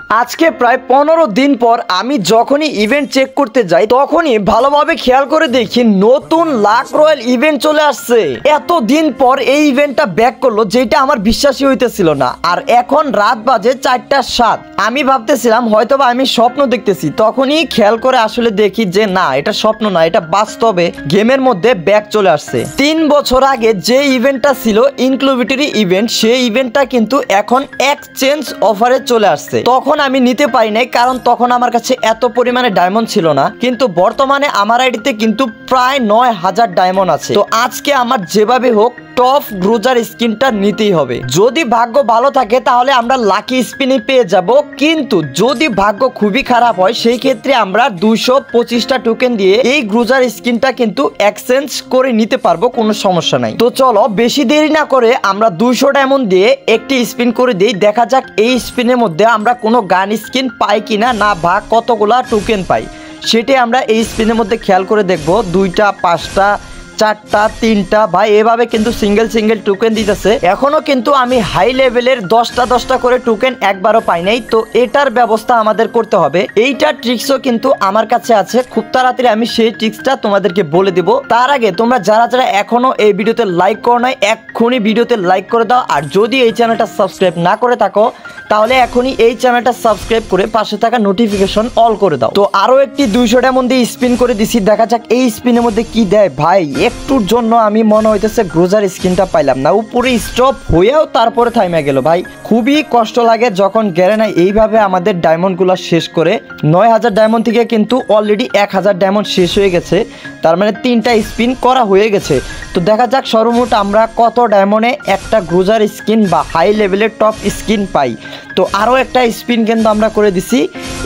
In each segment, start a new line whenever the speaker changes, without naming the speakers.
আজকে প্রায় 15 দিন পর আমি যখনই ইভেন্ট চেক করতে যাই তখনই ভালোভাবে খেয়াল করে দেখি নতুন লাক রয়্যাল ইভেন্ট চলে আসছে। এত দিন পর এই ইভেন্টটা ব্যাক করলো, যেটা আমার বিশ্বাসই হইতেছিল না। আর এখন রাত বাজে 4টা 7। আমি ভাবতেছিলাম হয়তোবা আমি স্বপ্ন দেখতেছি, তখনই খেয়াল করে আসলে দেখি যে না, এটা স্বপ্ন না, এটা বাস্তবে গেমের মধ্যে ব্যাক চলে আসছে। 3 বছর আগে যে ইভেন্টটা ছিল ইনক্লুবিটরি ইভেন্ট, সেই ইভেন্টটা কিন্তু এখন এক্সচেঞ্জ অফারে চলে আসছে। তখন আমি নিতে পারি নাই, কারণ তখন আমার কাছে এত পরিমাণে ডায়মন্ড ছিল না। কিন্তু বর্তমানে আমার আইডিতে কিন্তু প্রায় 9000 ডায়মন্ড আছে। তো আজকে আমার যেভাবে হোক টপ গ্রুজার স্কিনটা নিতেই হবে। যদি ভাগ্য ভালো থাকে তাহলে আমরা লাকি স্পিনে পেয়ে যাব, কিন্তু যদি ভাগ্য খুবই খারাপ হয় সেই ক্ষেত্রে আমরা 225টা টোকেন দিয়ে এই গ্রুজার স্কিনটা কিন্তু এক্সচেঞ্জ করে নিতে পারবো, কোনো সমস্যা নাই। তো চলো বেশি দেরি না করে আমরা 200 ডায়মন্ড দিয়ে একটি স্পিন করে দিই। দেখা যাক এই স্পিনের মধ্যে আমরা কোনো গান স্কিন পাই কিনা, না বা কতগুলা টোকেন পাই সেটাই আমরা এই স্পিনের মধ্যে খেয়াল করে দেখবো। 2টা 5টা 4টা 3টা ভাই, এভাবে কিন্তু সিঙ্গেল টোকেন দিতেছে। এখনো কিন্তু আমি হাই লেভেলের 10টা করে টোকেন একবারও পাই নাই। তো এটার ব্যবস্থা আমাদের করতে হবে। এইটার ট্রিক্সও কিন্তু আমার কাছে আছে, খুব তাড়াতাড়ি আমি সেই ট্রিক্সটা তোমাদেরকে বলে দিব। তার আগে তোমরা যারা এখনো এই ভিডিওতে লাইক করো নাই, এক্ষুনি ভিডিওতে লাইক করে দাও। আর যদি এই চ্যানেলটা সাবস্ক্রাইব না করে থাকো তাহলে এখনই এই চ্যানেলটা সাবস্ক্রাইব করে পাশে থাকা নোটিফিকেশন অল করে দাও। তো আরো একটি 200টার মধ্যে স্পিন করে দিছি, দেখা যাক এই স্পিনের মধ্যে কি দেয়। ভাই একটুর জন্য আমি মনে হইতেছে গ্রোজার স্কিনটা পাইলাম না, উপরে স্টপ হয়েও তারপরে থাইমা গেল। ভাই খুবই কষ্ট লাগে যখন গ্যারেনা এইভাবে আমাদের ডায়মন্ড গুলো শেষ করে। 9000 ডায়মন্ড থেকে কিন্তু অলরেডি 1000 ডায়মন্ড শেষ হয়ে গেছে, তার মানে 3টা স্পিন করা হয়ে গেছে। তো দেখা যাক সর্বমোট আমরা কত ডায়মন্ডে একটা গ্রোজার স্কিন বা হাই লেভেলের টপ স্কিন পাই। তো আরও একটা স্পিন কিন্তু আমরা করে দিছি।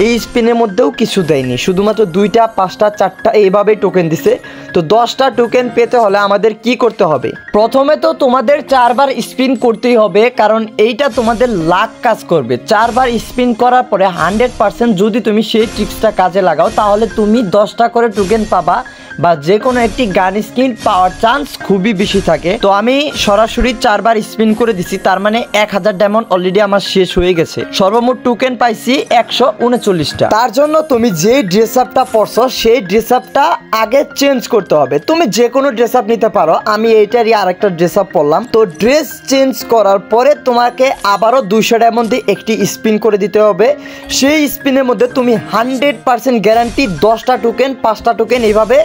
এই স্পিনের মধ্যেও কিছু দেয়নি, শুধুমাত্র 2টা 5টা 4টা এইভাবেই টোকেন দিছে। তো 10টা টোকেন পেতে হলে আমাদের কি করতে হবে? প্রথমে তো তোমাদের 4বার স্পিন করতেই হবে, কারণ এইটা তোমাদের লাক কাজ করবে। 4বার স্পিন করার পরে 100% যদি তুমি সেই ট্রিক্সটা কাজে লাগাও তাহলে তুমি 10টা করে টোকেন পাবা, বা যে কোনো একটি গান স্কিন পাওয়ার চান্স খুবই বেশি থাকে। তো আমি সরাসরি 4বার স্পিন করে দিছি, তার মানে 1000 ডায়মন্ড অলরেডি আমার শেষ হয়ে গেছে। সর্বমোট টোকেন পাইছি 139টা। তার জন্য তুমি যে ড্রেস আপটা পরছো সেই ড্রেস আপটা আগে চেঞ্জ করতে হবে। তুমি যে কোনো ড্রেস আপ নিতে পারো, আমি এইটারই আরেকটা ড্রেস আপ পরলাম। তো ড্রেস চেঞ্জ করার পরে তোমাকে আবারও 200 ডায়মন্ড দিয়ে একটি স্পিন করে দিতে হবে। সেই স্পিনের মধ্যে তুমি 100% গ্যারান্টি 10টা টোকেন 5টা টোকেন এইভাবে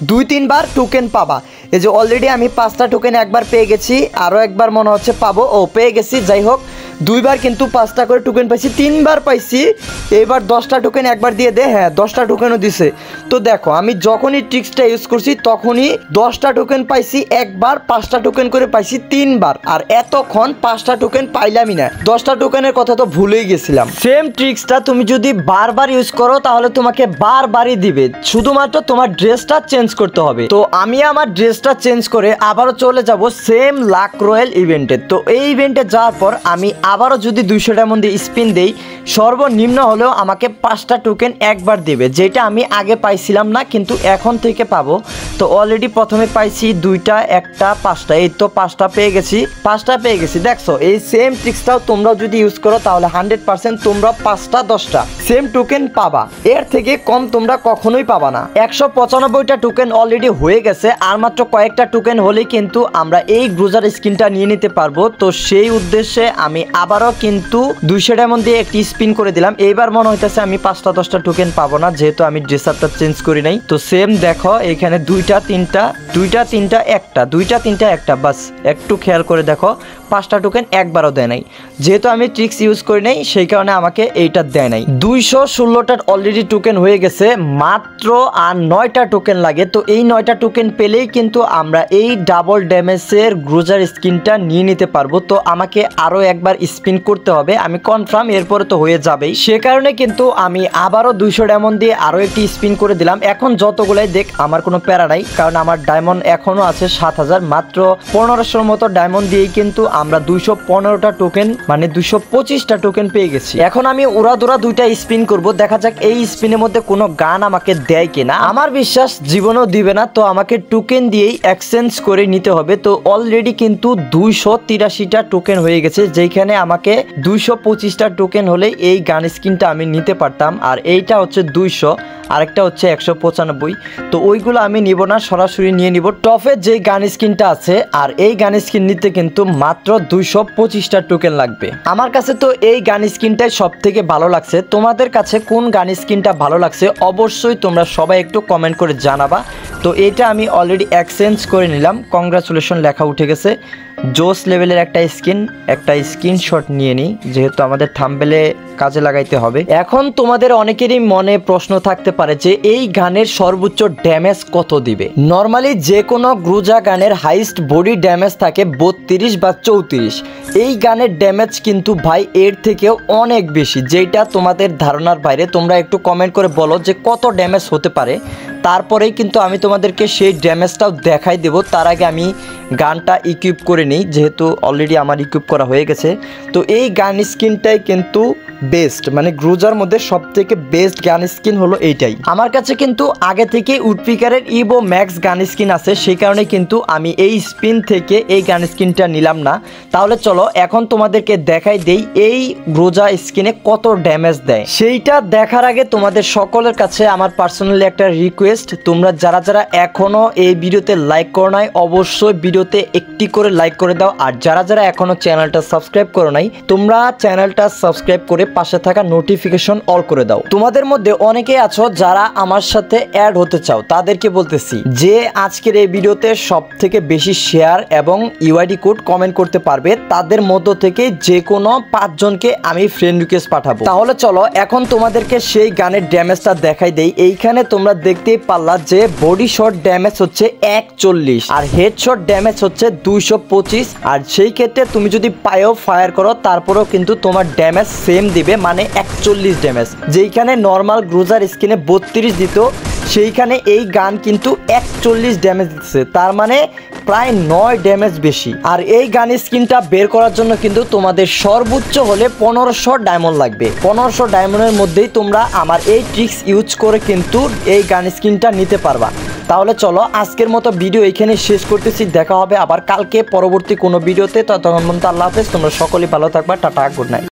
2-3 বার টোকেন পাবা। এই যে অলরেডি আমি 5টা টোকেন একবার পেয়ে গেছি, আরও একবার মনে হচ্ছে পাবো। পেয়ে গেছি, যাই হোক 2বার কিন্তু 5টা করে টোকেন পাইছি, 3বার পাইছি। এবার 10টা টোকেন একবার দিয়ে দে, হ্যাঁ 10টা টোকেনও দিছে। তো দেখো আমি যখনই ট্রিক্সটা ইউজ করছি তখনই 10টা টোকেন পাইছি একবার, 5টা টোকেন করে পাইছি 3বার। আর এতক্ষণ 5টা টোকেন পাইলামই না, 10টা টোকেনের কথা তো ভুলেই গেছিলাম। সেম ট্রিক্সটা তুমি যদি বারবার ইউজ করো তাহলে তোমাকে বারবারই দিবে, শুধুমাত্র তোমার ড্রেসটা চেঞ্জ করতে হবে। তো আমি আমার ড্রেসটা চেঞ্জ করে আবারও চলে যাব সেম লাক রয়্যাল ইভেন্টে। তো এই ইভেন্টে যাওয়ার পর আমি আবারও যদি 200টার মধ্যে স্পিন দেই, সর্বনিম্ন হলেও আমাকে 5টা টোকেন একবার দেবে, যেটা আমি আগে পাইছিলাম না কিন্তু এখন থেকে পাবো। তো অলরেডি প্রথমে পাইছি 2টা 1টা 5টা, এই তো 5টা পেয়ে গেছি। দেখছো এই সেম ট্রিক্সটাও তোমরাও যদি ইউজ করো তাহলে 100% তোমরা 5টা 10টা সেম টোকেন পাবা, এর থেকে কম তোমরা কখনোই পাবা না। 195টা টোকেন অলরেডি হয়ে গেছে, আর মাত্র কয়েকটা টোকেন হলেই কিন্তু আমরা এই গ্রোজার স্কিনটা নিয়ে নিতে পারবো। তো সেই উদ্দেশ্যে আমি আবারও কিন্তু 200 ডায়মন্ড দিয়ে একটি স্পিন করে দিলাম। এইবার মনে হইতেছে আমি 5টা 10টা টোকেন পাবো না, যেহেতু আমি ড্রেস আপটা চেঞ্জ করি নাই। তো সেম দেখো এখানে 2টা 3টা 2টা 3টা 1টা, বাস একটু খেয়াল করে দেখো 5টা টোকেন একবারও দেয় নাই। যেহেতু আমি ট্রিক্স ইউজ করি নাই সেই কারণে আমাকে এইটা দেয় নাই। 216টার অলরেডি টোকেন হয়ে গেছে, মাত্র আর 9টা টোকেন লাগে। তো এই 9টা টোকেন পেলেই কিন্তু আমরা এই ডাবল ড্যামেজের গ্রোজার স্কিনটা নিয়ে নিতে পারবো। তো আমাকে আরও একবার স্পিন করতে হবে, আমি কনফার্ম এরপরে তো হয়ে যাবেই। সে কারণে কিন্তু আমি আবারও 200 ডায়মন্ড দিয়ে আরও একটি স্পিন করে দিলাম। এখন যতগুলাই দেখ আমার কোনো প্যারা নাই, কারণ আমার ডায়মন্ড এখনো আছে 7000। মাত্র 1500 মতো ডায়মন্ড দিয়েই কিন্তু আমরা 215টা টোকেন মানে 225টা টোকেন পেয়ে গেছি। এখন আমি উড়াদুরা 2টা স্পিন করব, দেখা যাক এই স্পিনের মধ্যে কোনো গান আমাকে দেয় কিনা। আমার বিশ্বাস জীবনেও দিবে না, তো আমাকে টোকেন দিয়েই এক্সচেঞ্জ করে নিতে হবে। তো অলরেডি কিন্তু 283টা টোকেন হয়ে গেছে, যেখানে এখানে আমাকে 225টা টোকেন হলে এই গান স্কিনটা আমি নিতে পারতাম। আর এইটা হচ্ছে 200, আরেকটা হচ্ছে 195। তো ওইগুলো আমি নিব না, সরাসরি নিয়ে নিব টপে যে গান স্কিনটা আছে। আর এই গান স্কিন নিতে কিন্তু মাত্র 225টা টোকেন লাগবে। আমার কাছে তো এই গান স্কিনটাই সব থেকে ভালো লাগছে। তোমাদের কাছে কোন গান স্কিনটা ভালো লাগছে অবশ্যই তোমরা সবাই একটু কমেন্ট করে জানাবা। তো এটা আমি অলরেডি এক্সচেঞ্জ করে নিলাম, কংগ্রাচুলেশন লেখা উঠে গেছে। জোস লেভেলের একটা স্ক্রিনশট নিয়ে নিই, যেহেতু আমাদের থাম্বনেলে কাজে লাগাইতে হবে। এখন তোমাদের অনেকেরই মনে প্রশ্ন থাকতে পারে যে এই গানের সর্বোচ্চ ড্যামেজ কত দিবে। নর্মালি যে কোনো গ্রুজা গানের হাইস্ট বডি ড্যামেজ থাকে 32 বা 34। এই গানের ড্যামেজ কিন্তু ভাই এর থেকেও অনেক বেশি, যেটা তোমাদের ধারণার বাইরে। তোমরা একটু কমেন্ট করে বলো যে কত ড্যামেজ হতে পারে, তারপরেই কিন্তু আমি তোমাদেরকে সেই ড্যামেজটাও দেখাই দেব। তার আগে আমি গানটা ইকুইপ করে নিই, যেহেতু অলরেডি আমার ইকুইপ করা হয়ে গেছে। তো এই গান স্কিনটাই কিন্তু বেস্ট, মানে গ্রুজার মধ্যে সব থেকে বেস্ট গান স্কিন হলো এইটাই। আমার কাছে কিন্তু আগে থেকে উডপিকারের ইভো ম্যাক্স গান স্কিন আছে, সেই কারণে কিন্তু আমি এই স্পিন থেকে এই গান স্কিনটা নিলাম না। তাহলে চলো এখন তোমাদেরকে দেখাই দেই এই গ্রুজা স্কিনে কত ড্যামেজ দেয়। সেইটা দেখার আগে তোমাদের সকলের কাছে আমার পার্সোনালি একটা রিকোয়েস্ট, তোমরা যারা যারা এখনো এই ভিডিওতে লাইক করো নাই অবশ্যই ভিডিওতে একটি করে লাইক করে দাও। আর যারা যারা এখনো চ্যানেলটা সাবস্ক্রাইব করো নাই তোমরা চ্যানেলটা সাবস্ক্রাইব করে পাশে থাকা নোটিফিকেশন অল করে দাও। তোমাদের মধ্যে অনেকেই আছো যারা আমার সাথে অ্যাড হতে চাও, তাদেরকে বলতেছি যে আজকের এই ভিডিওতে সব থেকে বেশি শেয়ার এবং ইউআইডি কোড কমেন্ট করতে পারবে তাদের মধ্য থেকে যে কোনো 5 জনকে আমি ফ্রেন্ড রিকোয়েস্ট পাঠাবো। তাহলে চলো এখন তোমাদেরকে সেই গানের ড্যামেজটা দেখাই দেই। এইখানে তোমরা দেখতেই পারলা যে বডি শট ড্যামেজ হচ্ছে 41 আর হেডশট ড্যামেজ হচ্ছে 225। আর সেই ক্ষেত্রে তুমি যদি পায়েও ফায়ার করো তারপরেও কিন্তু তোমার ড্যামেজ সেম দিবে, মানে 41 ড্যামেজ। যেইখানে নর্মাল গ্রুজার স্কিনে 32 দিত, সেইখানে এই গান কিন্তু 41 ড্যামেজ দিচ্ছে, তার মানে প্রায় 9 ড্যামেজ বেশি। আর এই গান স্কিনটা বের করার জন্য কিন্তু তোমাদের সর্বোচ্চ হলে 1500 ডায়মন্ড লাগবে। 1500 ডায়মন্ডের মধ্যেই তোমরা আমার এই ট্রিক্স ইউজ করে কিন্তু এই গান স্কিনটা নিতে পারবা। তাহলে চলো আজকের মতো ভিডিও এখানে শেষ করতেছি, দেখা হবে আবার কালকে পরবর্তী কোনো ভিডিওতে। ততক্ষণ পর্যন্ত আল্লাহ হাফেজ, তোমরা সকলেই ভালো থাকবা, টাটা, গুড নাইট।